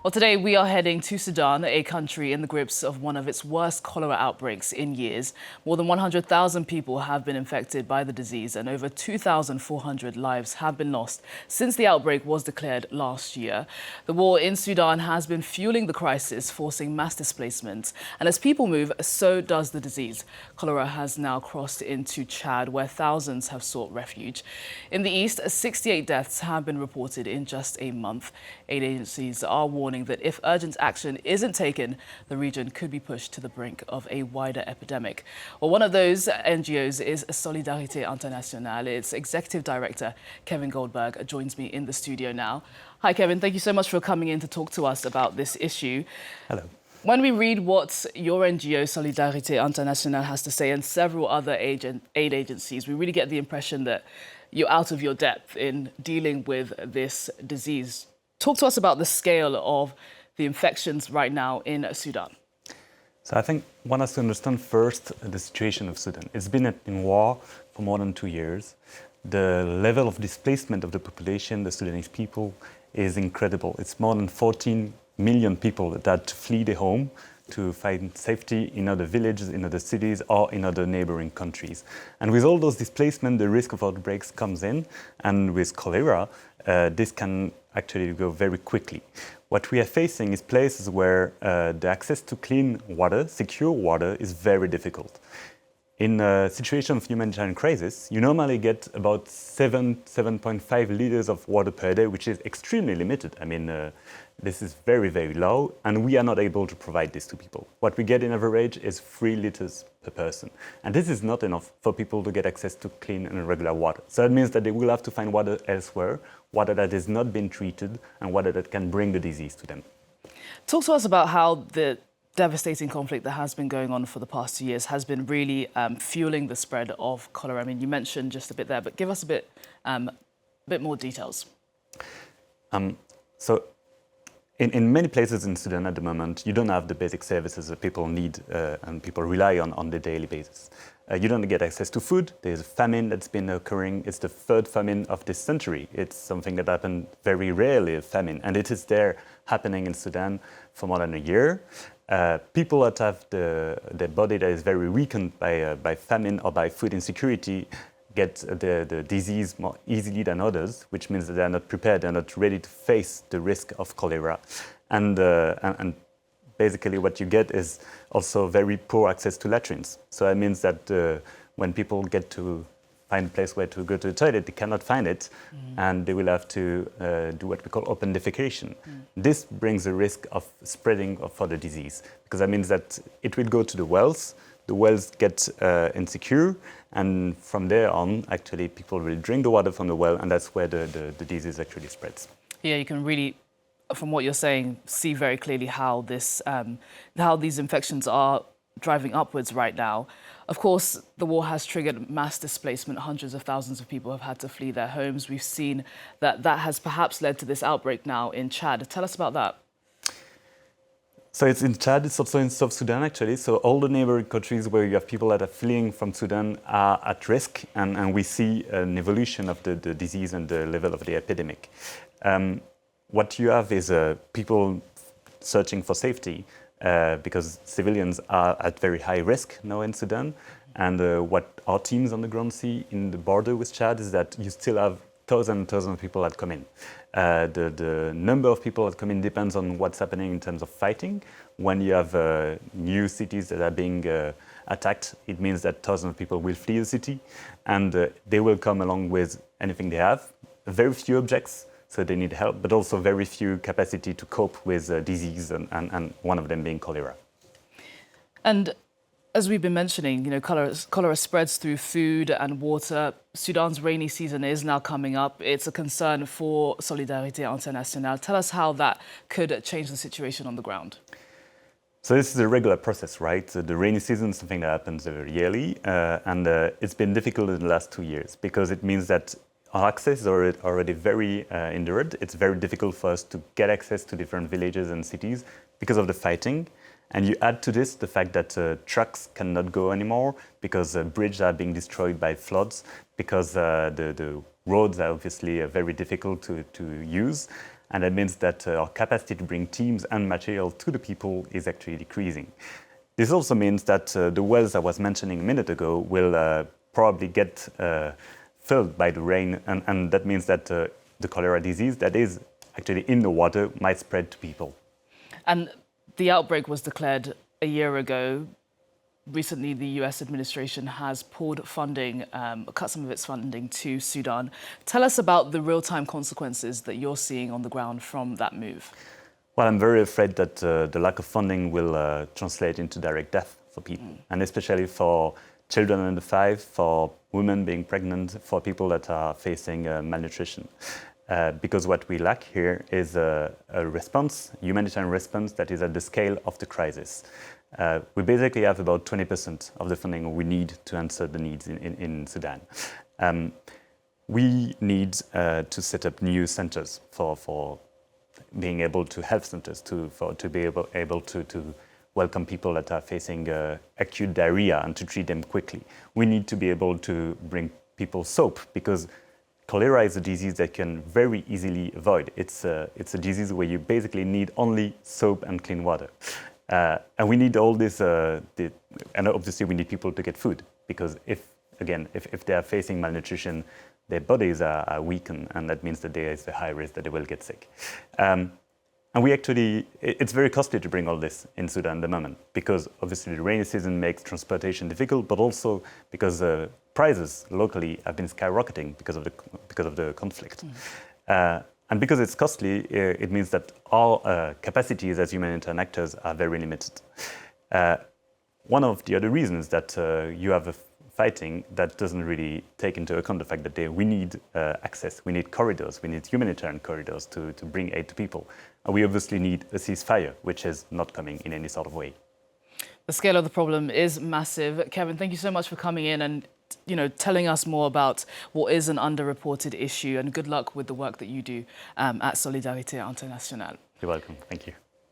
Well, today we are heading to Sudan, a country in the grips of one of its worst cholera outbreaks in years. More than 100,000 people have been infected by the disease and over 2,400 lives have been lost since the outbreak was declared last year. The war in Sudan has been fueling the crisis, forcing mass displacement. And as people move, so does the disease. Cholera has now crossed into Chad, where thousands have sought refuge. In the east, 68 deaths have been reported in just a month. Aid agencies are warning that if urgent action isn't taken, the region could be pushed to the brink of a wider epidemic. Well, one of those NGOs is Solidarités International. Its executive director, Kevin Goldberg, joins me in the studio now. Hi, Kevin. Thank you so much for coming in to talk to us about this issue. Hello. When we read what your NGO, Solidarités International, has to say and several other aid agencies, we really get the impression that you're out of your depth in dealing with this disease. Talk to us about the scale of the infections right now in Sudan. So I think one has to understand first the situation of Sudan. It's been in war for more than 2 years. The level of displacement of the population, the Sudanese people, is incredible. It's more than 14 million people that flee their home to find safety in other villages, in other cities, or in other neighboring countries. And with all those displacement, the risk of outbreaks comes in. And with cholera, this can actually go very quickly. What we are facing is places where the access to clean water, secure water, is very difficult. In a situation of humanitarian crisis, you normally get about 7.5 liters of water per day, which is extremely limited. I mean, this is very, very low, and we are not able to provide this to people. What we get in average is 3 liters per person. And this is not enough for people to get access to clean and regular water. So that means that they will have to find water elsewhere, water that has not been treated, and water that can bring the disease to them. Talk to us about how the devastating conflict that has been going on for the past 2 years has been really fueling the spread of cholera. I mean, you mentioned just a bit there, but give us a bit more details. So in many places in Sudan at the moment, you don't have the basic services that people need and people rely on the daily basis. You don't get access to food. There's a famine that's been occurring. It's the third famine of this century. It's something that happened very rarely, a famine, and it is there happening in Sudan for more than a year. People that have their body that is very weakened by famine or by food insecurity get the disease more easily than others, which means that they are not prepared, they're not ready to face the risk of cholera. And basically what you get is also very poor access to latrines. So that means that when people get to find a place where to go to the toilet, they cannot find it, and they will have to do what we call open defecation. This brings the risk of spreading for the disease, because that means that it will go to the wells get insecure, and from there on, actually, people will drink the water from the well, and that's where the disease actually spreads. Yeah, you can really, from what you're saying, see very clearly how these infections are driving upwards right now. Of course, the war has triggered mass displacement. Hundreds of thousands of people have had to flee their homes. We've seen that has perhaps led to this outbreak now in Chad. Tell us about that. So it's in Chad, it's also in South Sudan, actually. So all the neighboring countries where you have people that are fleeing from Sudan are at risk, and we see an evolution of the disease and the level of the epidemic. What you have is people searching for safety, because civilians are at very high risk now in Sudan. And what our teams on the ground see in the border with Chad is that you still have thousands of people that come in. The number of people that come in depends on what's happening in terms of fighting. When you have new cities that are being attacked, it means that thousands of people will flee the city, and they will come along with anything they have. Very few objects, so they need help, but also very few capacity to cope with disease, and one of them being cholera. And as we've been mentioning, cholera spreads through food and water. Sudan's rainy season is now coming up. It's a concern for Solidarités International. Tell us how that could change the situation on the ground. So this is a regular process, right? So the rainy season is something that happens very yearly, and it's been difficult in the last 2 years because it means that our access is already very hindered. It's very difficult for us to get access to different villages and cities because of the fighting. And you add to this the fact that trucks cannot go anymore because bridges are being destroyed by floods, because the roads are obviously very difficult to use, and that means that our capacity to bring teams and material to the people is actually decreasing. This also means that the wells I was mentioning a minute ago will probably get filled by the rain, and that means that the cholera disease that is actually in the water might spread to people. And the outbreak was declared a year ago. Recently, the US administration has pulled funding, cut some of its funding to Sudan. Tell us about the real-time consequences that you're seeing on the ground from that move. Well, I'm very afraid that the lack of funding will translate into direct death for people, and especially for children under 5, for women being pregnant, for people that are facing malnutrition. Because what we lack here is a response, humanitarian response that is at the scale of the crisis. We basically have about 20% of the funding we need to answer the needs in Sudan. We need to set up new centers for being able to health centers, to be able to welcome people that are facing acute diarrhea and to treat them quickly. We need to be able to bring people soap, because cholera is a disease that can very easily avoid. It's a disease where you basically need only soap and clean water. And we need all this, and obviously we need people to get food, because if they are facing malnutrition, their bodies are weakened, and that means that there is a high risk that they will get sick. And it's very costly to bring all this in Sudan at the moment, because obviously the rainy season makes transportation difficult, but also because prices locally have been skyrocketing because of the conflict. And because it's costly, it means that our capacities as humanitarian actors are very limited. One of the other reasons that you have a fighting that doesn't really take into account the fact that we need access, we need corridors, we need humanitarian corridors to bring aid to people. And we obviously need a ceasefire, which is not coming in any sort of way. The scale of the problem is massive. Kevin, thank you so much for coming in and telling us more about what is an underreported issue, and good luck with the work that you do at Solidarités International. You're welcome. Thank you.